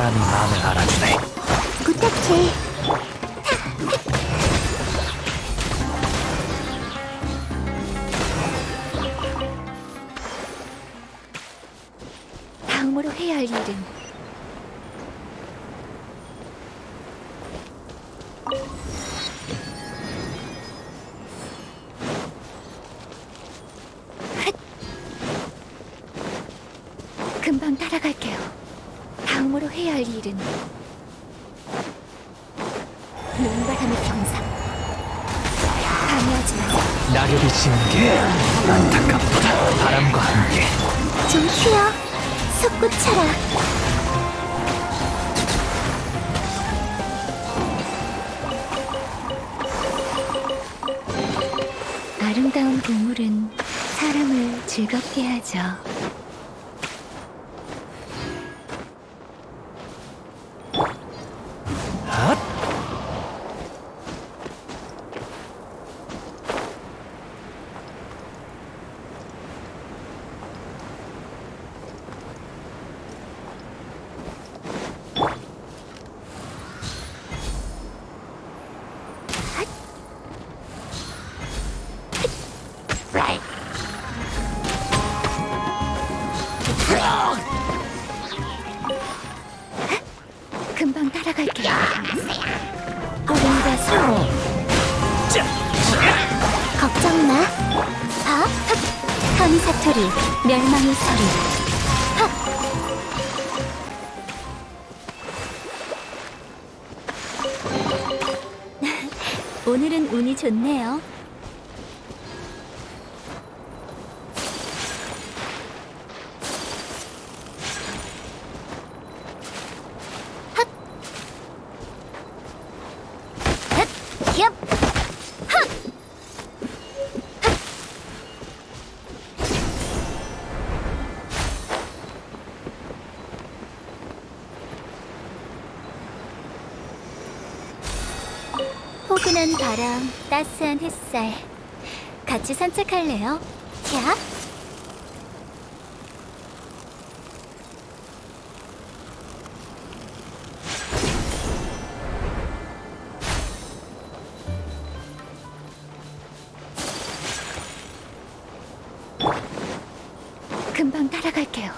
바람이 마음을 알아주네. 부탁해. 다음으로 해야 할 일은 금방 따라갈게요. 다음으로 해야 할 일은 눈바람의 경상. 방해하지 마세요. 낙엽이 지는 게 안타깝도다. 바람과 함께. 좀 쉬어. 솟구쳐라. 아름다운 보물은 사람을 즐겁게 하죠. 금방 따라갈게요. 어른과 소리. 걱정 마. 밥, 감사토리, 멸망의 소리. 오늘은 운이 좋네요. 얍! 핫! 포근한 바람, 따스한 햇살. 같이 산책할래요? 야? 금방 따라갈게요.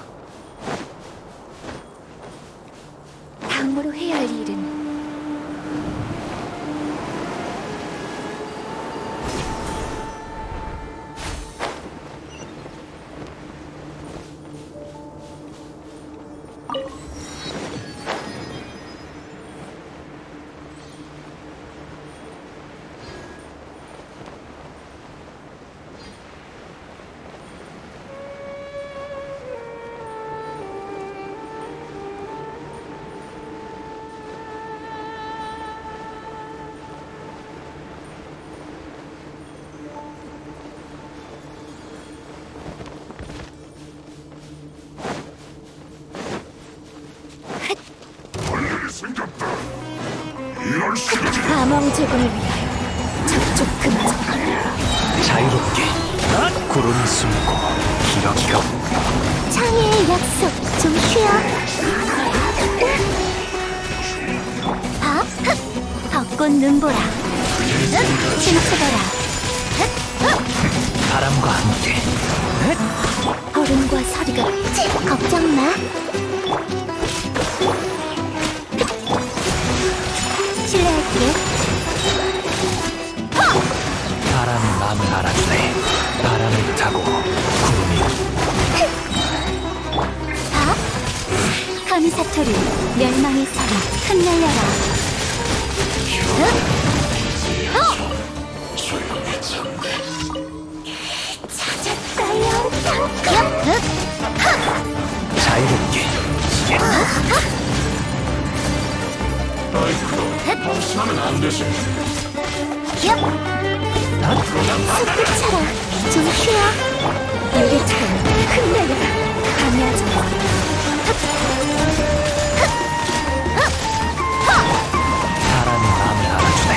다음으로 해야 할 일은 암왕 제군을 위하여 접촉 금지. 자유롭게 구름이 숨고 기러기러. 창의의 약속. 좀 쉬어. 밥, 벚꽃 눈보라. 춤추거라. 바람과 함께. 얼음과 서리가. 걱정 마. 실례할게. 바람이 마음을 알아주네. 바람을 타고 구름이. 카미사토리, 멸망의 소리. 흩날려라. 찾았어요. 자유롭게. 방심하면 안 되지. 솟구쳐라. 좀 쉬어. 유리처럼 흩날려라. 방해하지 마. 바람이 마음을 알아주네.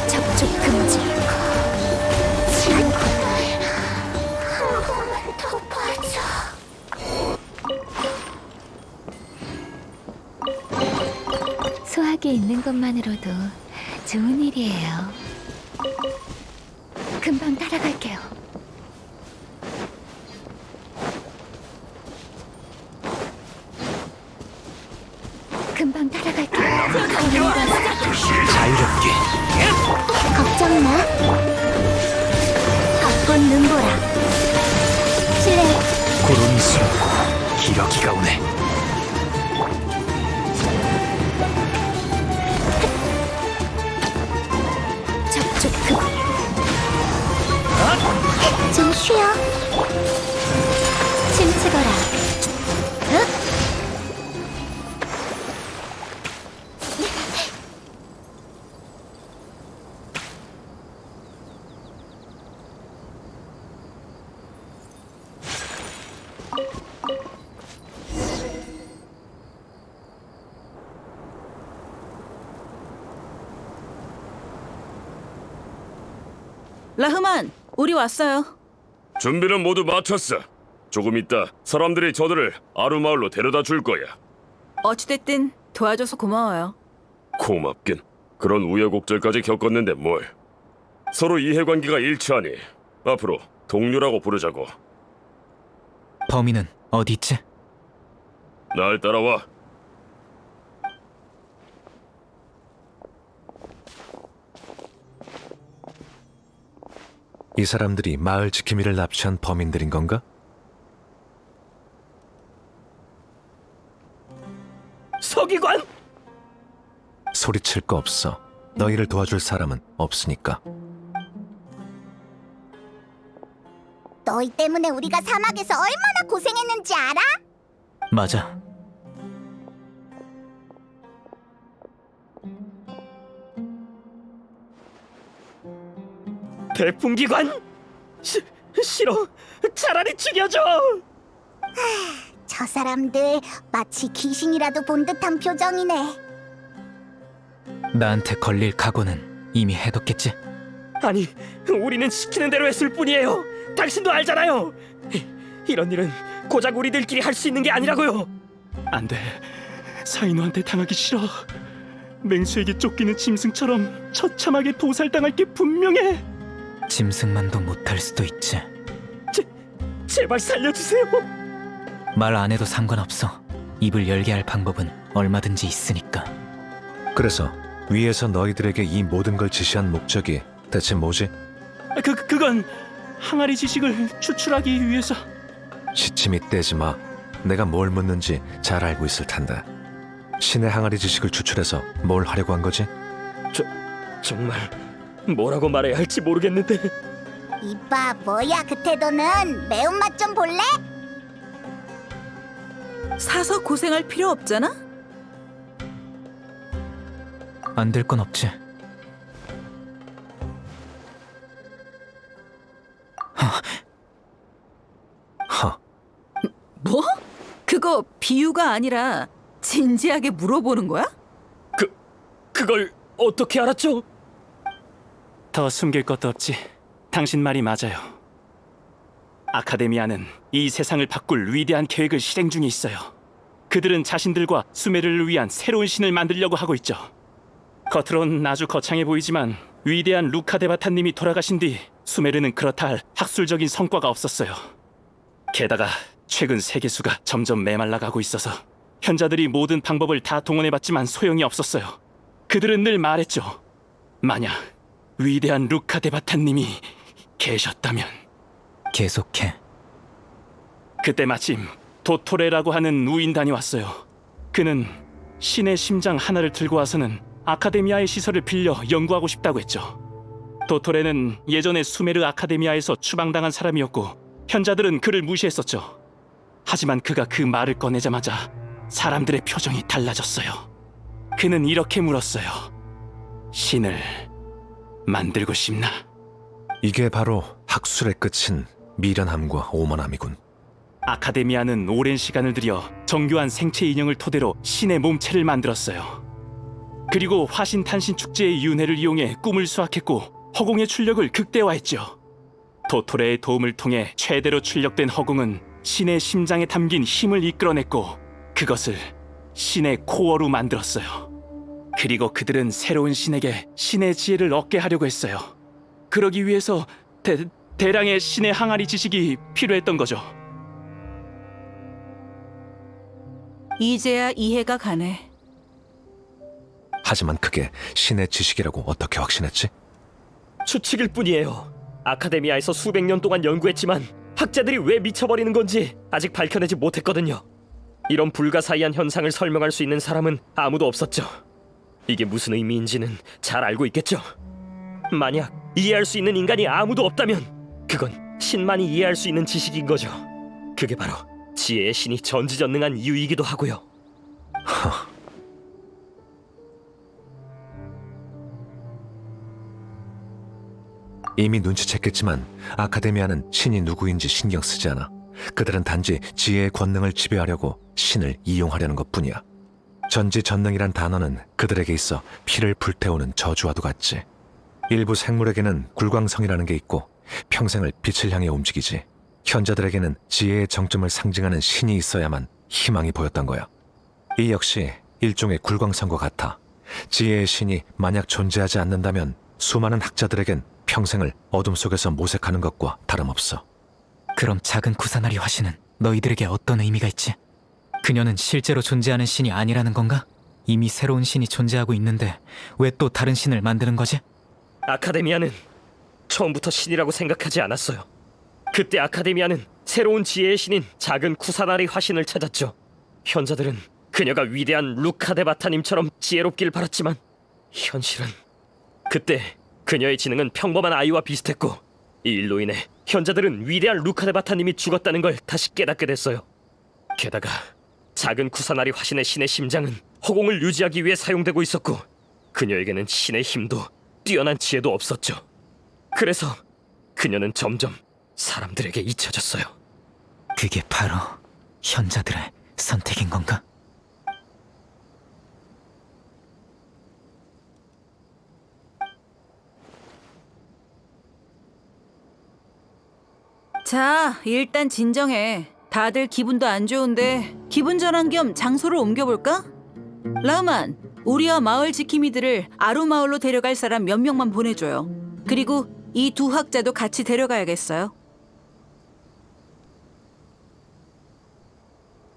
접촉 금지. 한 번만 더 봐줘. 소소하게 있는 것만으로도 좋은 일이에요. 금방 따라갈게요. 금방 따라갈게요. 자유롭게. 걱정 마. 벚꽃 눈보라. 실례. 구름이 수놓고 기러기가 오네. 접촉 급. 좀 쉬어. 침치거라. 라흐만, 우리 왔어요. 준비는 모두 마쳤어. 조금 있다 사람들이 저들을 아루마을로 데려다 줄 거야. 어찌됐든 도와줘서 고마워요. 고맙긴. 그런 우여곡절까지 겪었는데 뭘. 서로 이해관계가 일치하니 앞으로 동료라고 부르자고. 범인은 어디 있지? 날 따라와. 이 사람들이 마을 지킴이를 납치한 범인들인 건가? 서기관! 소리칠 거 없어. 너희를 도와줄 사람은 없으니까. 너희 때문에 우리가 사막에서 얼마나 고생했는지 알아? 맞아. 대풍기관! 싫어! 차라리 죽여줘! 저 사람들 마치 귀신이라도 본 듯한 표정이네. 나한테 걸릴 각오는 이미 해뒀겠지? 아니, 우리는 시키는 대로 했을 뿐이에요. 당신도 알잖아요. 이런 일은 고작 우리들끼리 할 수 있는 게 아니라고요. 안 돼. 사인우한테 당하기 싫어. 맹수에게 쫓기는 짐승처럼 처참하게 도살당할 게 분명해. 짐승만도 못할 수도 있지. 제발 살려주세요. 말 안 해도 상관없어. 입을 열게 할 방법은 얼마든지 있으니까. 그래서 위에서 너희들에게 이 모든 걸 지시한 목적이 대체 뭐지? 그건 항아리 지식을 추출하기 위해서. 시침이 떼지 마. 내가 뭘 묻는지 잘 알고 있을 텐데. 신의 항아리 지식을 추출해서 뭘 하려고 한 거지? 정말 뭐라고 말해야 할지 모르겠는데. 이봐, 뭐야 그 태도는. 매운맛 좀 볼래? 사서 고생할 필요 없잖아? 안 될 건 없지. 허, 뭐? 그거 비유가 아니라 진지하게 물어보는 거야? 그걸 어떻게 알았죠? 더 숨길 것도 없지. 당신 말이 맞아요. 아카데미아는 이 세상을 바꿀 위대한 계획을 실행 중에 있어요. 그들은 자신들과 수메르를 위한 새로운 신을 만들려고 하고 있죠. 겉으론 아주 거창해 보이지만 위대한 루카데바타님이 돌아가신 뒤 수메르는 그렇다 할 학술적인 성과가 없었어요. 게다가 최근 세계수가 점점 메말라가고 있어서 현자들이 모든 방법을 다 동원해봤지만 소용이 없었어요. 그들은 늘 말했죠. 만약 위대한 루카데바타님이 계셨다면. 계속해. 그때 마침 도토레라고 하는 우인단이 왔어요. 그는 신의 심장 하나를 들고 와서는 아카데미아의 시설을 빌려 연구하고 싶다고 했죠. 도토레는 예전에 수메르 아카데미아에서 추방당한 사람이었고 현자들은 그를 무시했었죠. 하지만 그가 그 말을 꺼내자마자 사람들의 표정이 달라졌어요. 그는 이렇게 물었어요. 신을 만들고 싶나? 이게 바로 학술의 끝인 미련함과 오만함이군. 아카데미아는 오랜 시간을 들여 정교한 생체 인형을 토대로 신의 몸체를 만들었어요. 그리고 화신탄신 축제의 윤회를 이용해 꿈을 수확했고 허공의 출력을 극대화했죠. 도토레의 도움을 통해 최대로 출력된 허공은 신의 심장에 담긴 힘을 이끌어냈고 그것을 신의 코어로 만들었어요. 그리고 그들은 새로운 신에게 신의 지혜를 얻게 하려고 했어요. 그러기 위해서 대량의 신의 항아리 지식이 필요했던 거죠. 이제야 이해가 가네. 하지만 그게 신의 지식이라고 어떻게 확신했지? 추측일 뿐이에요. 아카데미아에서 수백 년 동안 연구했지만 학자들이 왜 미쳐버리는 건지 아직 밝혀내지 못했거든요. 이런 불가사의한 현상을 설명할 수 있는 사람은 아무도 없었죠. 이게 무슨 의미인지는 잘 알고 있겠죠. 만약 이해할 수 있는 인간이 아무도 없다면 그건 신만이 이해할 수 있는 지식인 거죠. 그게 바로 지혜의 신이 전지전능한 이유이기도 하고요. 이미 눈치챘겠지만 아카데미아는 신이 누구인지 신경 쓰지 않아. 그들은 단지 지혜의 권능을 지배하려고 신을 이용하려는 것뿐이야. 전지전능이란 단어는 그들에게 있어 피를 불태우는 저주와도 같지. 일부 생물에게는 굴광성이라는 게 있고 평생을 빛을 향해 움직이지. 현자들에게는 지혜의 정점을 상징하는 신이 있어야만 희망이 보였던 거야. 이 역시 일종의 굴광성과 같아. 지혜의 신이 만약 존재하지 않는다면 수많은 학자들에겐 평생을 어둠 속에서 모색하는 것과 다름없어. 그럼 작은 쿠사나리 화신은 너희들에게 어떤 의미가 있지? 그녀는 실제로 존재하는 신이 아니라는 건가? 이미 새로운 신이 존재하고 있는데 왜 또 다른 신을 만드는 거지? 아카데미아는 처음부터 신이라고 생각하지 않았어요. 그때 아카데미아는 새로운 지혜의 신인 작은 쿠사나리 화신을 찾았죠. 현자들은 그녀가 위대한 루카데바타님처럼 지혜롭길 바랐지만 현실은 그때 그녀의 지능은 평범한 아이와 비슷했고 이 일로 인해 현자들은 위대한 루카데바타님이 죽었다는 걸 다시 깨닫게 됐어요. 게다가 작은 쿠사나리 화신의 신의 심장은 허공을 유지하기 위해 사용되고 있었고 그녀에게는 신의 힘도 뛰어난 지혜도 없었죠. 그래서 그녀는 점점 사람들에게 잊혀졌어요. 그게 바로 현자들의 선택인 건가? 자, 일단 진정해. 다들 기분도 안 좋은데 기분 전환 겸 장소를 옮겨볼까? 라우만, 우리와 마을 지킴이들을 아루마을로 데려갈 사람 몇 명만 보내줘요. 그리고 이 두 학자도 같이 데려가야겠어요.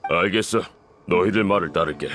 알겠어. 너희들 말을 따를게.